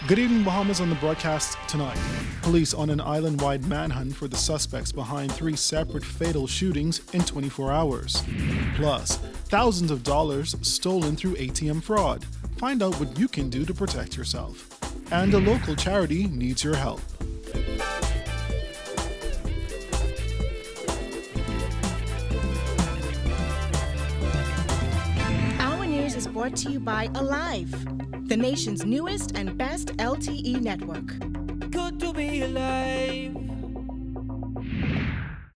Good evening, Bahamas. On the broadcast tonight. Police on an island-wide manhunt for the suspects behind 3 separate fatal shootings in 24 hours. Plus, thousands of dollars stolen through ATM fraud. Find out what you can do to protect yourself. And a local charity needs your help. Our news is brought to you by Alive, the nation's newest and best LTE network. Good to be alive.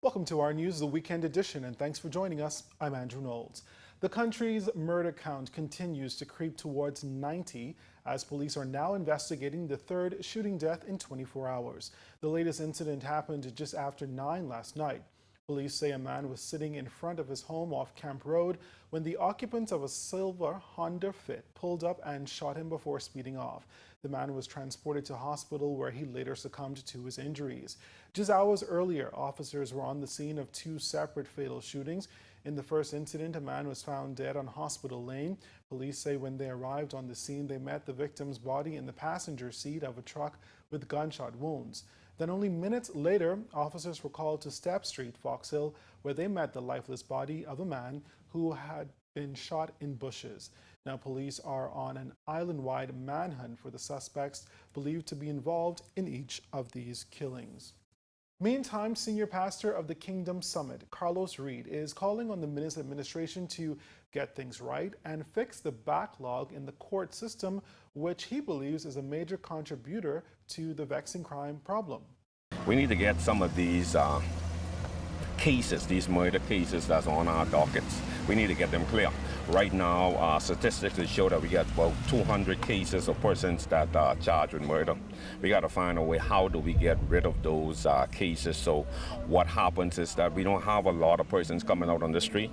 Welcome to our news, the weekend edition, and thanks for joining us. I'm Andrew Knowles. The country's murder count continues to creep towards 90 as police are now investigating the third shooting death in 24 hours. The latest incident happened just after 9 last night. Police say a man was sitting in front of his home off Camp Road when the occupants of a silver Honda Fit pulled up and shot him before speeding off. The man was transported to hospital where he later succumbed to his injuries. Just hours earlier, officers were on the scene of 2 separate fatal shootings. In the first incident, a man was found dead on Hospital Lane. Police say when they arrived on the scene, they met the victim's body in the passenger seat of a truck with gunshot wounds. Then only minutes later, officers were called to Step Street, Fox Hill, where they met the lifeless body of a man who had been shot in bushes. Now, police are on an island-wide manhunt for the suspects believed to be involved in each of these killings. Meantime, senior pastor of the Kingdom Summit, Carlos Reed, is calling on the Minnis administration to get things right and fix the backlog in the court system, which he believes is a major contributor to the vexing crime problem. We need to get some of these cases, these murder cases that's on our dockets. We need to get them clear. Right now, statistics show that we got about 200 cases of persons that are charged with murder. We got to find a way, how do we get rid of those cases? So what happens is that we don't have a lot of persons coming out on the street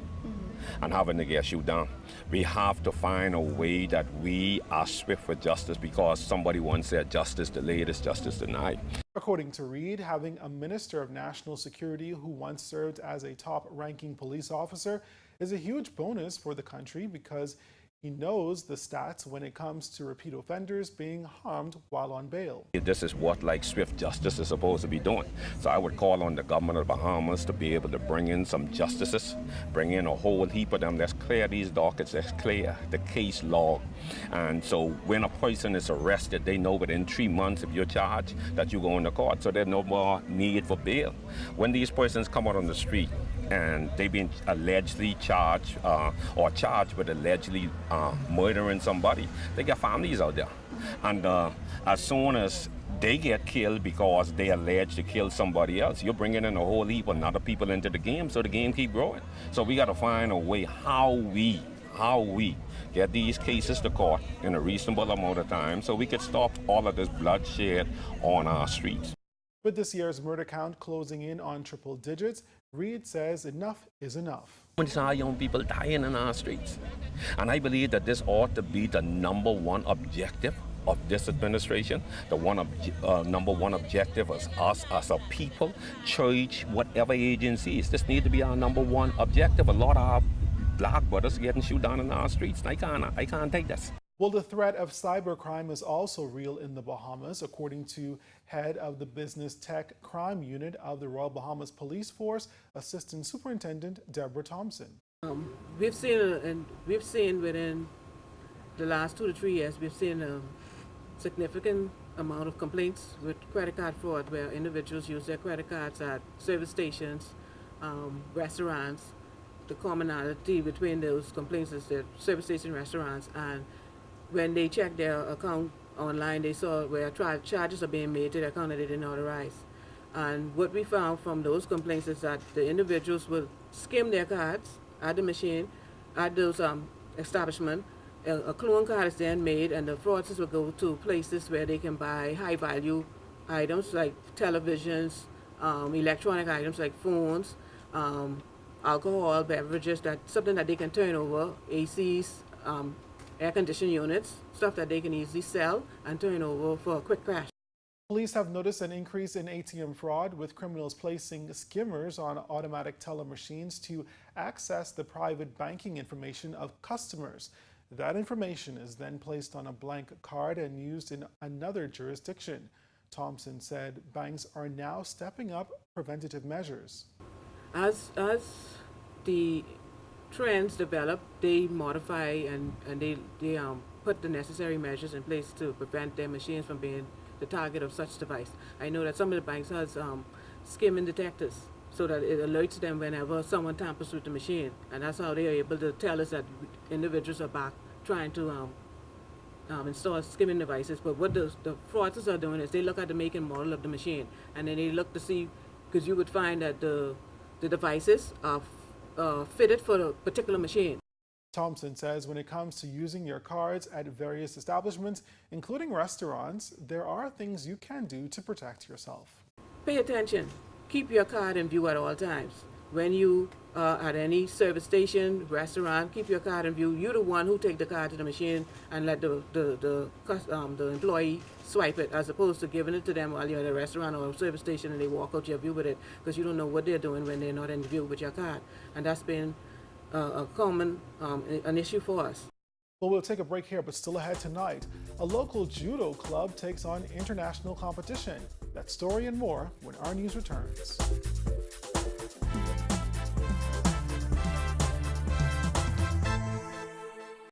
and having to get shoot down. We have to find a way that we are swift with justice, because somebody once said justice delayed is justice denied. According to Reed, having a Minister of National Security who once served as a top-ranking police officer is a huge bonus for the country because he knows the stats when it comes to repeat offenders being harmed while on bail. This is what swift justice is supposed to be doing. So I would call on the government of the Bahamas to be able to bring in some justices, bring in a whole heap of them. Let's clear these dockets, let's clear the case log. And so when a person is arrested, they know within 3 months if you're charged that you go into court. So there's no more need for bail. When these persons come out on the street and they've been allegedly charged or charged with allegedly murdering somebody, they got families out there. And as soon as they get killed because they allege to kill somebody else, you're bringing in a whole heap of other people into the game, so the game keep growing. So we got to find a way how we get these cases to court in a reasonable amount of time so we can stop all of this bloodshed on our streets. With this year's murder count closing in on triple digits, Reed says enough is enough. We saw young people dying in our streets. And I believe that this ought to be the number one objective of this administration. The number one objective is us as a people, church, whatever agencies. This needs to be our number one objective. A lot of our black brothers getting shot down in our streets. I can't take this. Well, the threat of cybercrime is also real in the Bahamas, according to head of the Business Tech Crime Unit of the Royal Bahamas Police Force, Assistant Superintendent Deborah Thompson. We've seen within the last 2 to 3 years, we've seen a significant amount of complaints with credit card fraud, where individuals use their credit cards at service stations, restaurants. The commonality between those complaints is that service station restaurants, and when they check their account online, they saw where charges are being made to the account that they didn't authorize. And what we found from those complaints is that the individuals will skim their cards at the machine, at those establishments. A clone card is then made, and the fraudsters will go to places where they can buy high-value items like televisions, electronic items like phones, alcohol, beverages, something that they can turn over, ACs, air conditioning units, stuff that they can easily sell and turn over for a quick cash. Police have noticed an increase in ATM fraud, with criminals placing skimmers on automatic teller machines to access the private banking information of customers. That information is then placed on a blank card and used in another jurisdiction. Thompson said banks are now stepping up preventative measures. As the trends develop, they modify and they put the necessary measures in place to prevent their machines from being the target of such device. I know that some of the banks has skimming detectors so that it alerts them whenever someone tampers with the machine, and that's how they are able to tell us that individuals are back trying to install skimming devices. But what the fraudsters are doing is they look at the make and model of the machine, and then they look to see, because you would find that the devices are fitted for a particular machine. Thompson says when it comes to using your cards at various establishments, including restaurants, there are things you can do to protect yourself. Pay attention. Keep your card in view at all times. When you are at any service station, restaurant, keep your card in view. You're the one who take the card to the machine and let the employee swipe it, as opposed to giving it to them while you're at a restaurant or a service station and they walk out your view with it, because you don't know what they're doing when they're not in view with your card. And that's been a common an issue for us. Well, we'll take a break here, but still ahead tonight, a local judo club takes on international competition. That story and more when our news returns.